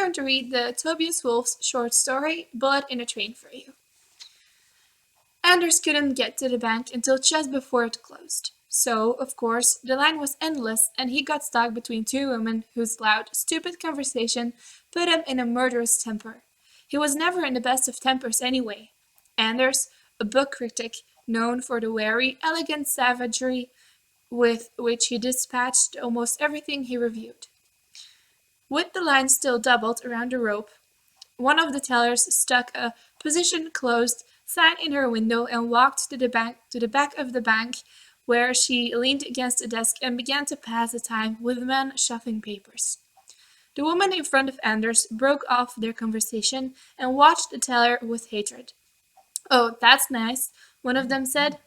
going to read the Tobias Wolff's short story, Bullet in a Train for you. Anders couldn't get to the bank until just before it closed. So, of course, the line was endless and he got stuck between two women whose loud, stupid conversation put him in a murderous temper. He was never in the best of tempers anyway. Anders, a book critic known for the wary, elegant savagery with which he dispatched almost everything he reviewed. With the line still doubled around the rope, one of the tellers stuck a "Position closed" sign in her window and walked to the back of the bank, where she leaned against a desk and began to pass the time with men shuffling papers. The woman in front of Anders broke off their conversation and watched the teller with hatred. "Oh, that's nice," one of them said.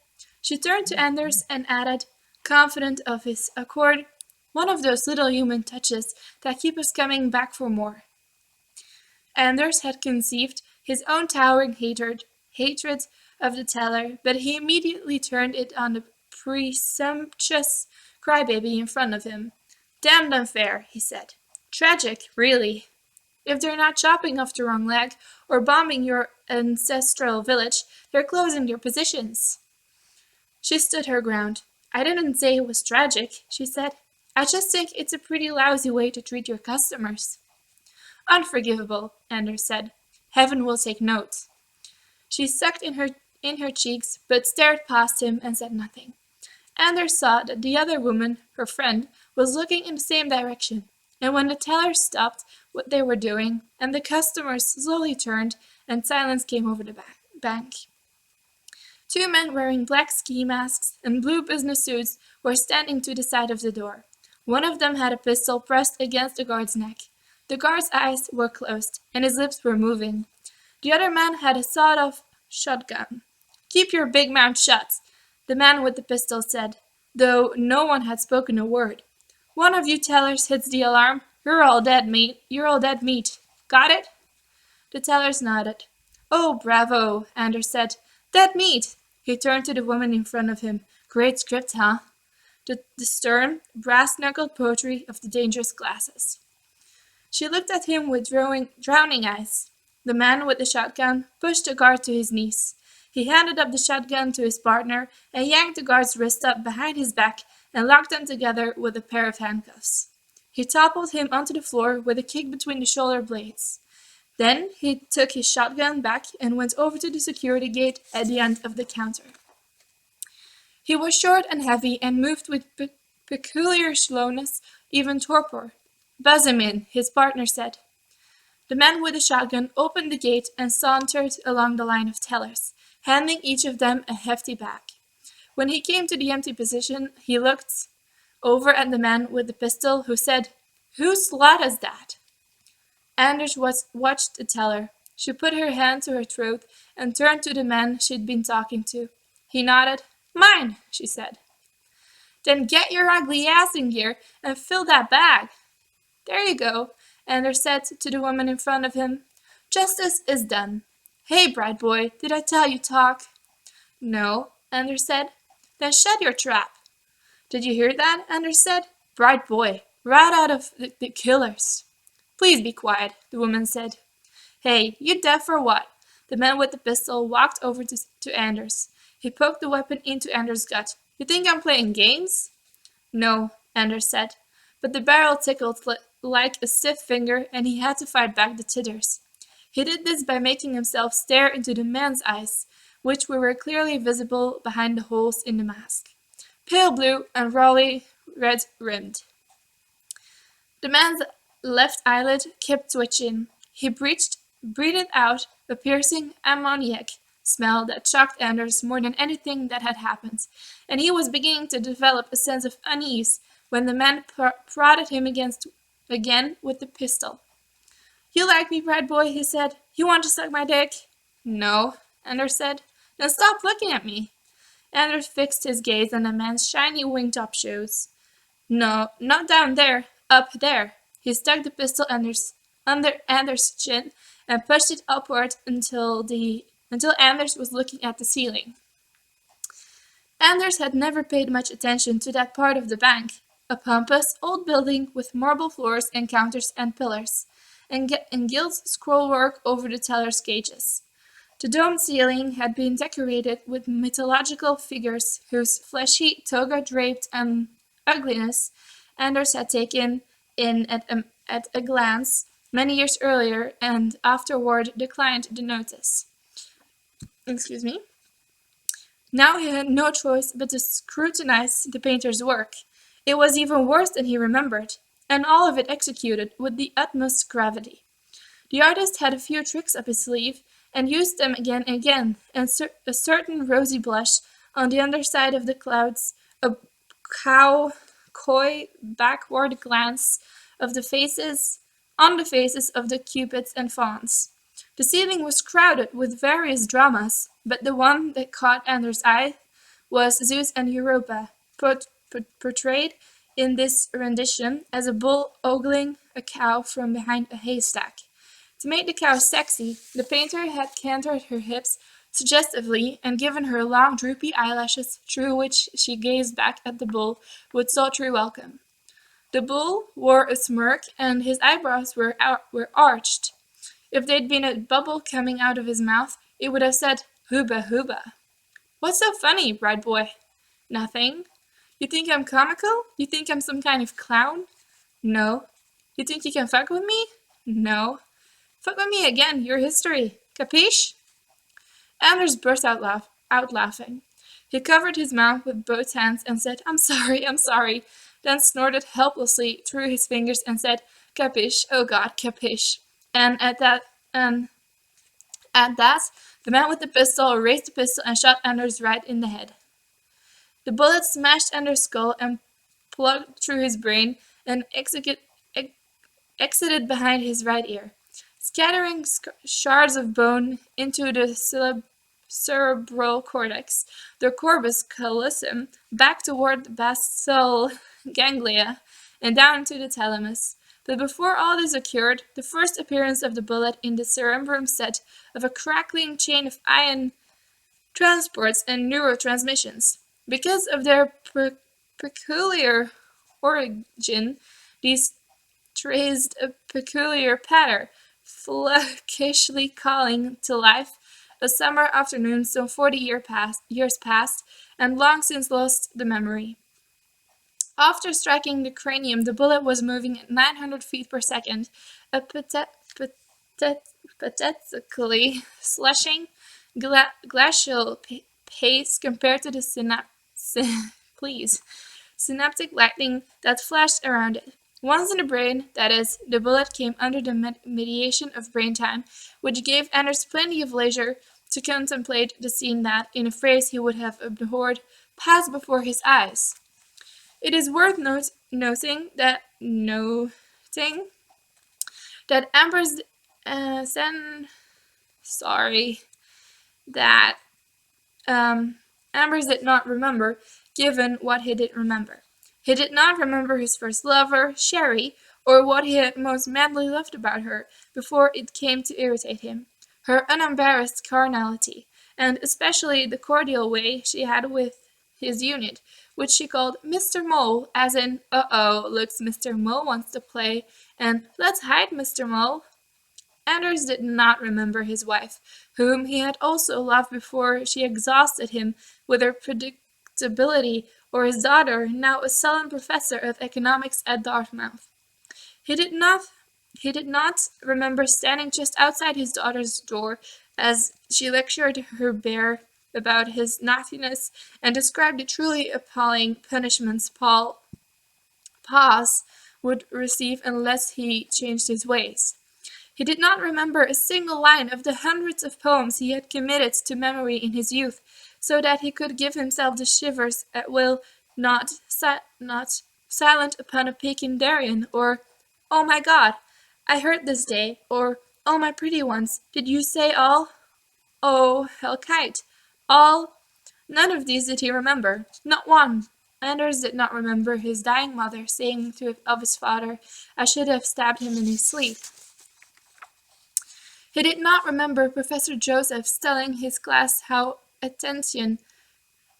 She turned to Anders and added, confident of his accord, "One of those little human touches that keep us coming back for more." Anders had conceived his own towering hatred of the teller, but he immediately turned it on the presumptuous crybaby in front of him. "Damned unfair," he said. "Tragic, really. If they're not chopping off the wrong leg or bombing your ancestral village, they're closing their positions." She stood her ground. "I didn't say it was tragic," she said. "I just think it's a pretty lousy way to treat your customers." "Unforgivable," Anders said. "Heaven will take note." She sucked in her cheeks, but stared past him and said nothing. Anders saw that the other woman, her friend, was looking in the same direction, and when the tellers stopped what they were doing, and the customers slowly turned, and silence came over the bank. Two men wearing black ski masks and blue business suits were standing to the side of the door. One of them had a pistol pressed against the guard's neck. The guard's eyes were closed, and his lips were moving. The other man had a sawed-off shotgun. "Keep your big mouth shut," the man with the pistol said, though no one had spoken a word. "One of you tellers hits the alarm, you're all dead meat. Got it?" The tellers nodded. "Oh, bravo," Anders said. "Dead meat." He turned to the woman in front of him. "Great script, huh?" The stern, brass-knuckled poetry of the dangerous glasses. She looked at him with drowning eyes. The man with the shotgun pushed the guard to his knees. He handed up the shotgun to his partner and yanked the guard's wrist up behind his back and locked them together with a pair of handcuffs. He toppled him onto the floor with a kick between the shoulder blades. Then he took his shotgun back and went over to the security gate at the end of the counter. He was short and heavy and moved with peculiar slowness, even torpor. "Buzz him in," his partner said. The man with the shotgun opened the gate and sauntered along the line of tellers, handing each of them a hefty bag. When he came to the empty position, he looked over at the man with the pistol, who said, "Whose lot is that?" Anders watched the teller. She put her hand to her throat and turned to the man she'd been talking to. He nodded. "Mine," she said. "Then get your ugly ass in here and fill that bag." "There you go," Anders said to the woman in front of him. "Justice is done. Hey, bright boy, did I tell you talk?" "No," Anders said. "Then shut your trap." "Did you hear that?" Anders said. "Bright boy, right out of the killers." "Please be quiet," the woman said. "Hey, you deaf or what?" The man with the pistol walked over to Anders. He poked the weapon into Anders' gut. "You think I'm playing games?" "No," Anders said, but the barrel tickled like a stiff finger and he had to fight back the titters. He did this by making himself stare into the man's eyes, which were clearly visible behind the holes in the mask. Pale blue and rawly red-rimmed. The man's left eyelid kept twitching. He breathed out a piercing ammoniac smell that shocked Anders more than anything that had happened, and he was beginning to develop a sense of unease when the man prodded him again with the pistol. "You like me, bright boy," he said. "You want to suck my dick?" "No," Anders said. "Then stop looking at me." Anders fixed his gaze on the man's shiny wingtop shoes. "No, not down there. Up there." He stuck the pistol under Anders' chin and pushed it upward until Anders was looking at the ceiling. Anders had never paid much attention to that part of the bank, a pompous old building with marble floors and counters and pillars, and gilt scrollwork over the teller's gauges. The domed ceiling had been decorated with mythological figures whose fleshy, toga-draped ugliness Anders had taken in at a glance many years earlier and afterward declined to notice. Excuse me. Now he had no choice but to scrutinize the painter's work. It was even worse than he remembered, and all of it executed with the utmost gravity. The artist had a few tricks up his sleeve, and used them again and again, and a certain rosy blush on the underside of the clouds, a coy backward glance of the faces on the faces of the cupids and fawns. The ceiling was crowded with various dramas, but the one that caught Anders' eye was Zeus and Europa, portrayed in this rendition as a bull ogling a cow from behind a haystack. To make the cow sexy, the painter had canted her hips suggestively and given her long droopy eyelashes through which she gazed back at the bull with sultry welcome. The bull wore a smirk and his eyebrows were arched. If there'd been a bubble coming out of his mouth, it would have said, "Hooba hooba." "What's so funny, bright boy?" "Nothing." "You think I'm comical? You think I'm some kind of clown?" "No." "You think you can fuck with me?" "No." "Fuck with me again, your history. Capiche?" Anders burst out laughing. He covered his mouth with both hands and said, I'm sorry, then snorted helplessly through his fingers and said, "Capiche, oh God, capiche." And at that, the man with the pistol raised the pistol and shot Anders right in the head. The bullet smashed Anders' skull and plugged through his brain and exited behind his right ear, scattering shards of bone into the cerebral cortex, the corpus callosum, back toward the basal ganglia, and down into the thalamus. But before all this occurred, the first appearance of the bullet in the cerebrum set of a crackling chain of ion transports and neurotransmissions. Because of their peculiar origin, these traced a peculiar pattern, flukishly calling to life a summer afternoon some 40 years past, and long since lost the memory. After striking the cranium, the bullet was moving at 900 feet per second, a pathetically slushing glacial pace compared to the synaptic lightning that flashed around it. Once in the brain, that is, the bullet came under the mediation of brain time, which gave Anders plenty of leisure to contemplate the scene that, in a phrase he would have abhorred, passed before his eyes. It is worth noting that Amber's Ambrose did not remember, given what he did remember. He did not remember his first lover, Sherry, or what he had most madly loved about her before it came to irritate him. Her unembarrassed carnality, and especially the cordial way she had with his unit, which she called Mr. Mole, as in, "Uh-oh, looks Mr. Mole wants to play," and "Let's hide, Mr. Mole." Anders did not remember his wife, whom he had also loved before she exhausted him with her predictability, or his daughter, now a sullen professor of economics at Dartmouth. He did not remember standing just outside his daughter's door as she lectured her bear about his naughtiness and described the truly appalling punishments Pa's would receive unless he changed his ways. He did not remember a single line of the hundreds of poems he had committed to memory in his youth, so that he could give himself the shivers at will, not silent upon a Pekin Darien, or "Oh my God, I heard this day," or "Oh my pretty ones, did you say all?" "Oh, hell kite, all?" None of these did he remember, not one. Anders did not remember his dying mother saying of his father, "I should have stabbed him in his sleep." He did not remember Professor Joseph's telling his class how attention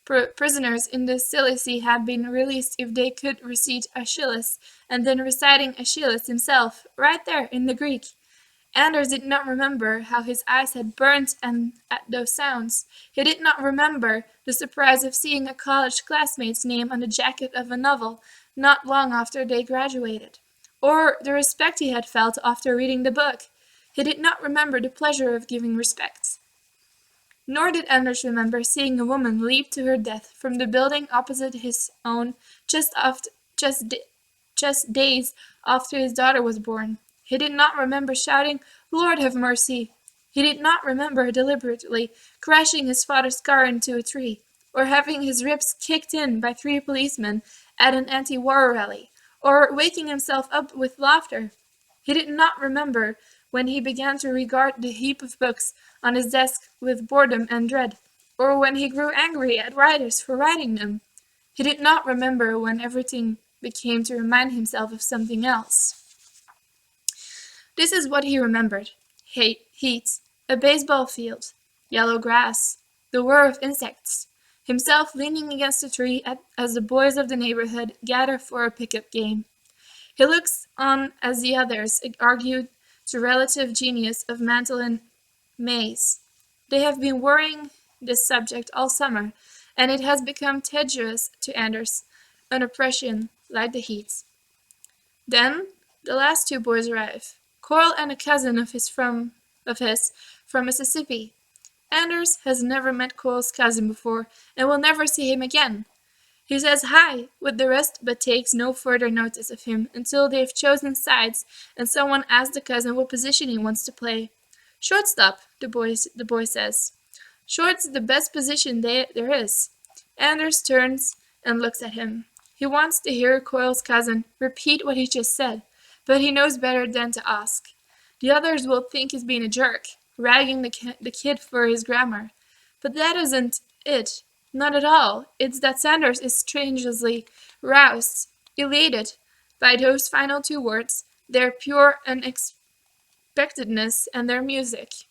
prisoners in the Silesy had been released if they could recite Aeschylus, and then reciting Aeschylus himself, right there in the Greek. Anders did not remember how his eyes had burnt at those sounds. He did not remember the surprise of seeing a college classmate's name on the jacket of a novel not long after they graduated, or the respect he had felt after reading the book. He did not remember the pleasure of giving respect. Nor did Anders remember seeing a woman leap to her death from the building opposite his own just days after his daughter was born. He did not remember shouting, "Lord have mercy!" He did not remember deliberately crashing his father's car into a tree, or having his ribs kicked in by 3 policemen at an anti-war rally, or waking himself up with laughter. He did not remember when he began to regard the heap of books on his desk with boredom and dread, or when he grew angry at writers for writing them. He did not remember when everything became to remind himself of something else. This is what he remembered: heat, a baseball field, yellow grass, the whir of insects, himself leaning against a tree as the boys of the neighborhood gather for a pickup game. He looks on as the others argued the relative genius of Mantle and Mays. They have been worrying this subject all summer, and it has become tedious to Anders, an oppression like the heat. Then the last 2 boys arrive, Coral and a cousin of his from Mississippi. Anders has never met Coral's cousin before, and will never see him again. He says hi with the rest, but takes no further notice of him until they've chosen sides and someone asks the cousin what position he wants to play. "Shortstop," the boy says. "Short's the best position there is." Anders turns and looks at him. He wants to hear Coyle's cousin repeat what he just said, but he knows better than to ask. The others will think he's being a jerk, ragging the kid for his grammar. But that isn't it. Not at all. It's that Sanders is strangely roused, elated by those final 2 words, their pure unexpectedness and their music.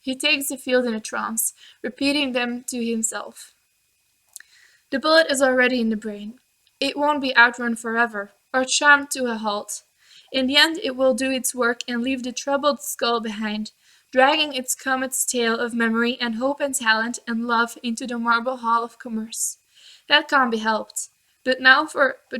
He takes the field in a trance, repeating them to himself. The bullet is already in the brain. It won't be outrun forever, or charmed to a halt. In the end it will do its work and leave the troubled skull behind, dragging its comet's tail of memory and hope and talent and love into the marble hall of commerce. That can't be helped. But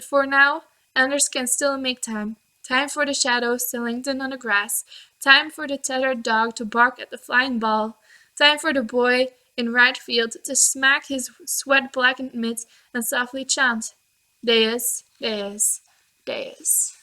for now, Anders can still make time. Time for the shadows to lengthen on the grass. Time for the tethered dog to bark at the flying ball. Time for the boy in right field to smack his sweat-blackened mitts and softly chant, "Deus, Deus, Deus."